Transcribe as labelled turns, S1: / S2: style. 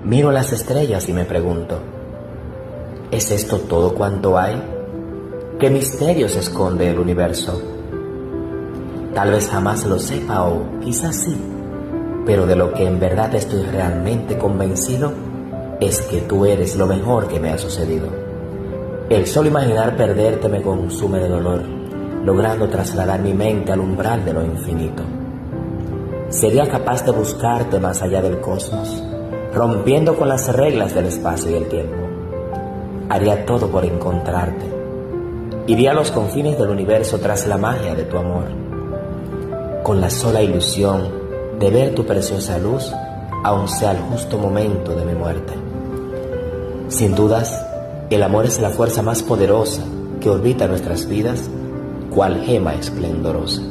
S1: Miro las estrellas y me pregunto, ¿es esto todo cuanto hay? ¿Qué misterios esconde el universo? Tal vez jamás lo sepa o quizás sí, pero de lo que en verdad estoy realmente convencido es que tú eres lo mejor que me ha sucedido. El solo imaginar perderte me consume de dolor, logrando trasladar mi mente al umbral de lo infinito. Sería capaz de buscarte más allá del cosmos, rompiendo con las reglas del espacio y el tiempo. Haría todo por encontrarte. Iría a los confines del universo tras la magia de tu amor, con la sola ilusión de ver tu preciosa luz, aun sea el justo momento de mi muerte. Sin dudas, el amor es la fuerza más poderosa que orbita nuestras vidas, cual gema esplendorosa.